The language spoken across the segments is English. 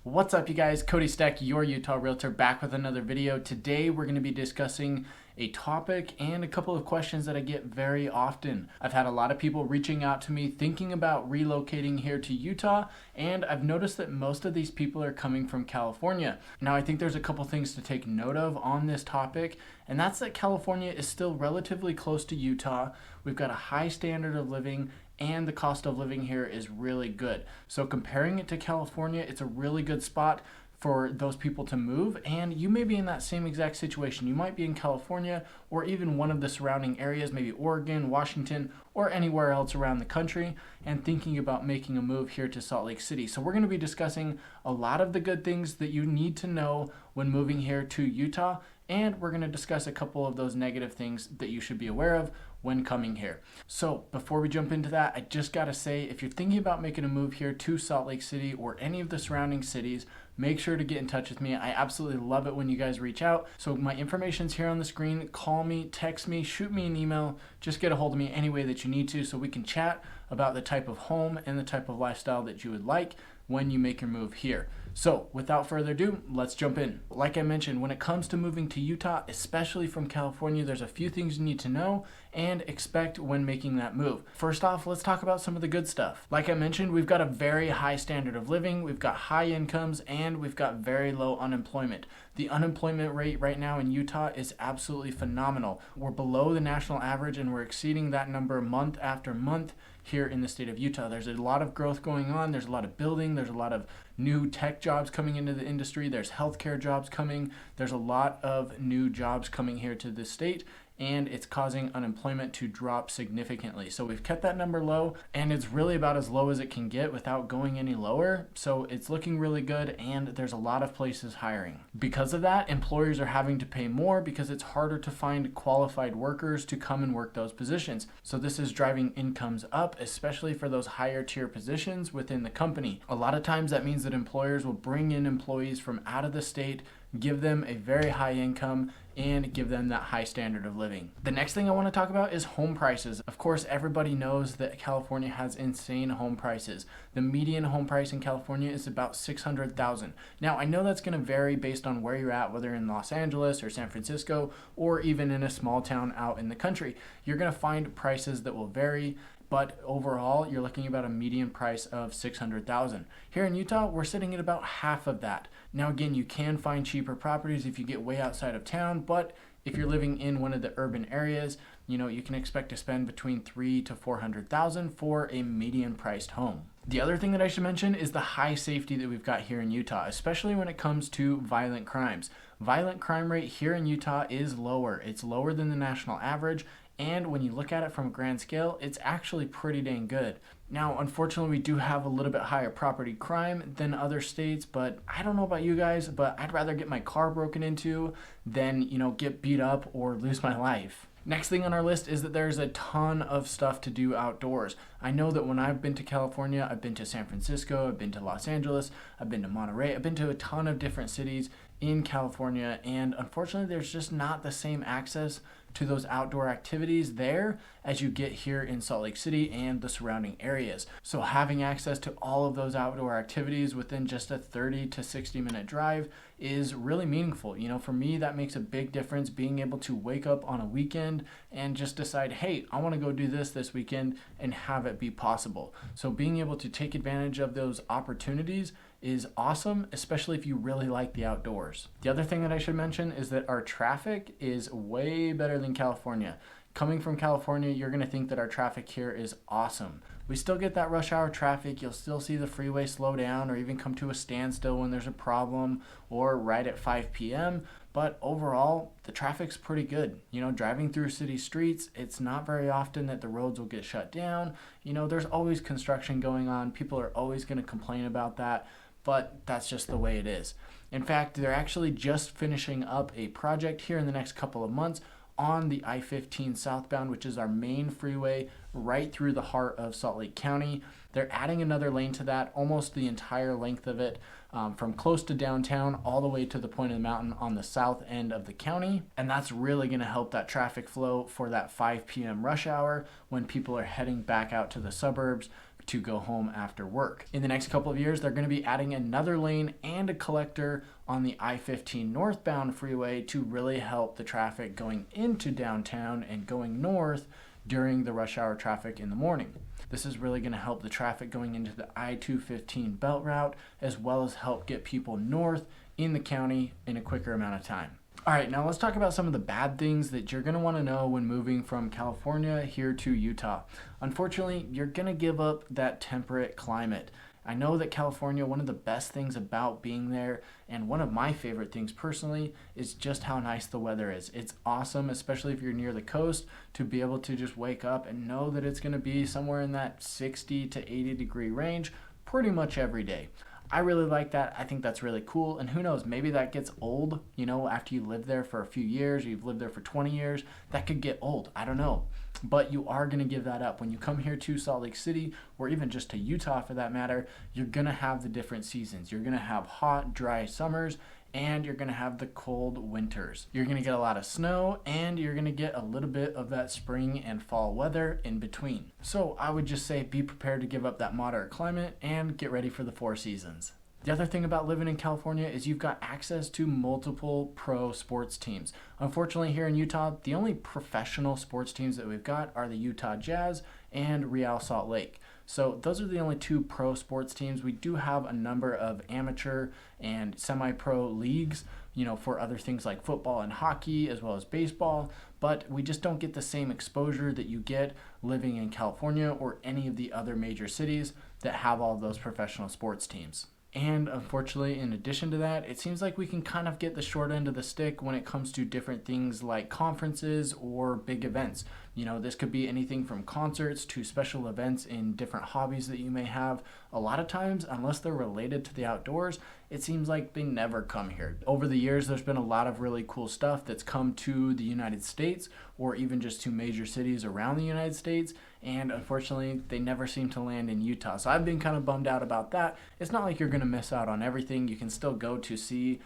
What's up, you guys? Cody Steck, your Utah Realtor, back with another video. Today we're going to be discussing a topic and a couple of questions that I get very often. I've had a lot of people reaching out to me thinking about relocating here to Utah, and I've noticed that most of these people are coming from California. Now, I think there's a couple things to take note of on this topic, and that's that California is still relatively close to Utah. We've got a high standard of living, and the cost of living here is really good. So comparing it to California, it's a really good spot for those people to move, and you may be in that same exact situation. You might be in California or even one of the surrounding areas, maybe Oregon, Washington, or anywhere else around the country, and thinking about making a move here to Salt Lake City. So we're going to be discussing a lot of the good things that you need to know when moving here to Utah, and we're going to discuss a couple of those negative things that you should be aware of when coming here. So before we jump into that, I just got to say, if you're thinking about making a move here to Salt Lake City or any of the surrounding cities, make sure to get in touch with me. I absolutely love it when you guys reach out. So my information's here on the screen. Call me, text me, shoot me an email. Just get a hold of me any way that you need to so we can chat about the type of home and the type of lifestyle that you would like when you make your move here. So without further ado, let's jump in. Like I mentioned, when it comes to moving to Utah, especially from California, there's a few things you need to know and expect when making that move. First off, let's talk about some of the good stuff. Like I mentioned, we've got a very high standard of living, we've got high incomes, and we've got very low unemployment. The unemployment rate right now in Utah is absolutely phenomenal. We're below the national average, and we're exceeding that number month after month here in the state of Utah. There's a lot of growth going on. There's a lot of building. There's a lot of new tech jobs coming into the industry. There's healthcare jobs coming. There's a lot of new jobs coming here to this state, and it's causing unemployment to drop significantly. So we've kept that number low, and it's really about as low as it can get without going any lower. So it's looking really good, and there's a lot of places hiring. Because of that, employers are having to pay more because it's harder to find qualified workers to come and work those positions. So this is driving incomes up, especially for those higher tier positions within the company. A lot of times that means that employers will bring in employees from out of the state, give them a very high income, and give them that high standard of living. The next thing I want to talk about is home prices. Of course, everybody knows that California has insane home prices. The median home price in California is about $600,000. Now, I know that's going to vary based on where you're at, whether in Los Angeles or San Francisco, or even in a small town out in the country. You're going to find prices that will vary, but overall, you're looking about a median price of $600,000. Here in Utah, we're sitting at about half of that. Now, again, you can find cheaper properties if you get way outside of town, but if you're living in one of the urban areas, you can expect to spend between $300,000 to $400,000 for a median priced home. The other thing that I should mention is the high safety that we've got here in Utah, especially when it comes to violent crimes. Violent crime rate here in Utah is lower. It's lower than the national average, and when you look at it from a grand scale, it's actually pretty dang good. Now, unfortunately, we do have a little bit higher property crime than other states, but I don't know about you guys, but I'd rather get my car broken into than, get beat up or lose my life. Next thing on our list is that there's a ton of stuff to do outdoors. I know that when I've been to California, I've been to San Francisco, I've been to Los Angeles, I've been to Monterey, I've been to a ton of different cities in California, and unfortunately there's just not the same access to those outdoor activities there as you get here in Salt Lake City and the surrounding areas. So having access to all of those outdoor activities within just a 30 to 60 minute drive is really meaningful. For me, that makes a big difference, being able to wake up on a weekend and just decide, hey, I want to go do this weekend, and have it be possible. So being able to take advantage of those opportunities is awesome, especially if you really like the outdoors. The other thing that I should mention is that our traffic is way better than California. Coming from California, you're going to think that our traffic here is awesome. We still get that rush hour traffic. You'll still see the freeway slow down or even come to a standstill when there's a problem, or right at 5 p.m. But overall, the traffic's pretty good. Driving through city streets, it's not very often that the roads will get shut down. There's always construction going on. People are always going to complain about that, but that's just the way it is. In fact, they're actually just finishing up a project here in the next couple of months on the I-15 southbound, which is our main freeway right through the heart of Salt Lake County. They're adding another lane to that, almost the entire length of it, from close to downtown all the way to the point of the mountain on the south end of the county. And that's really going to help that traffic flow for that 5 p.m. rush hour when people are heading back out to the suburbs to go home after work. In the next couple of years, they're going to be adding another lane and a collector on the I-15 northbound freeway to really help the traffic going into downtown and going north during the rush hour traffic in the morning. This is really going to help the traffic going into the I-215 belt route, as well as help get people north in the county in a quicker amount of time. All right, now let's talk about some of the bad things that you're going to want to know when moving from California here to Utah. Unfortunately, you're going to give up that temperate climate. I know that California, one of the best things about being there, and one of my favorite things personally, is just how nice the weather is. It's awesome, especially if you're near the coast, to be able to just wake up and know that it's going to be somewhere in that 60 to 80 degree range pretty much every day. I really like that. I think that's really cool. And who knows, maybe that gets old, after you live there for a few years, you've lived there for 20 years, that could get old. I don't know. But you are going to give that up. When you come here to Salt Lake City, or even just to Utah for that matter, you're going to have the different seasons. You're going to have hot, dry summers, and you're going to have the cold winters. You're going to get a lot of snow, and you're going to get a little bit of that spring and fall weather in between. So I would just say be prepared to give up that moderate climate and get ready for the 4 seasons. The other thing about living in California is you've got access to multiple pro sports teams. Unfortunately, here in Utah, the only professional sports teams that we've got are the Utah Jazz and Real Salt Lake. So those are the only 2 pro sports teams. We do have a number of amateur and semi-pro leagues, for other things like football and hockey, as well as baseball, but we just don't get the same exposure that you get living in California or any of the other major cities that have all those professional sports teams. And unfortunately, in addition to that, it seems like we can kind of get the short end of the stick when it comes to different things like conferences or big events. This could be anything from concerts to special events in different hobbies that you may have. A lot of times, unless they're related to the outdoors, it seems like they never come here. Over the years, there's been a lot of really cool stuff that's come to the United States, or even just to major cities around the United States, and unfortunately, they never seem to land in Utah. So I've been kind of bummed out about that. It's not like you're going to miss out on everything. You can still go to see,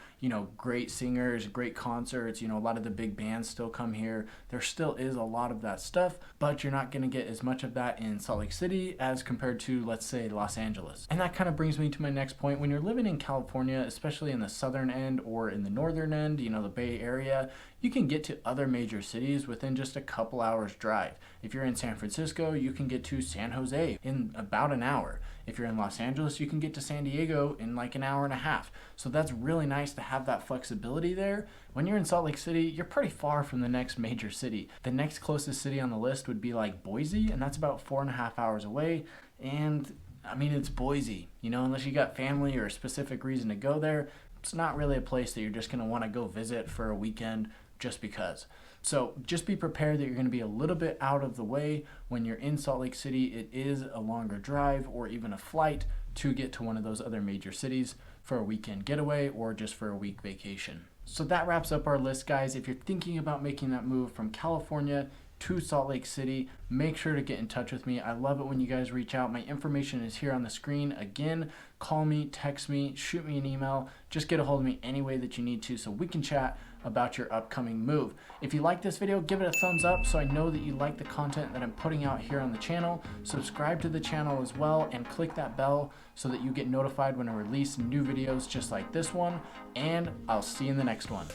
great singers, great concerts. A lot of the big bands still come here. There still is a lot of that stuff, but you're not going to get as much of that in Salt Lake City as compared to, let's say, Los Angeles. And that kind of brings me to my next point. When you're living in California, especially in the southern end or in the northern end, the Bay Area, you can get to other major cities within just a couple hours drive. If you're in San Francisco, you can get to San Jose in about an hour. If you're in Los Angeles, you can get to San Diego in like an hour and a half. So that's really nice to have that flexibility there. When you're in Salt Lake City, you're pretty far from the next major city. The next closest city on the list would be like Boise, and that's about 4.5 hours away. And it's Boise, unless you got family or a specific reason to go there, it's not really a place that you're just going to want to go visit for a weekend just because. So just be prepared that you're going to be a little bit out of the way when you're in Salt Lake City. It is a longer drive or even a flight to get to one of those other major cities for a weekend getaway or just for a week vacation. So that wraps up our list, guys. If you're thinking about making that move from California to Salt Lake City, make sure to get in touch with me. I love it when you guys reach out. My information is here on the screen. Again, call me, text me, shoot me an email. Just get a hold of me any way that you need to so we can chat about your upcoming move. If you like this video, give it a thumbs up so I know that you like the content that I'm putting out here on the channel. Subscribe to the channel as well and click that bell so that you get notified when I release new videos just like this one. And I'll see you in the next one.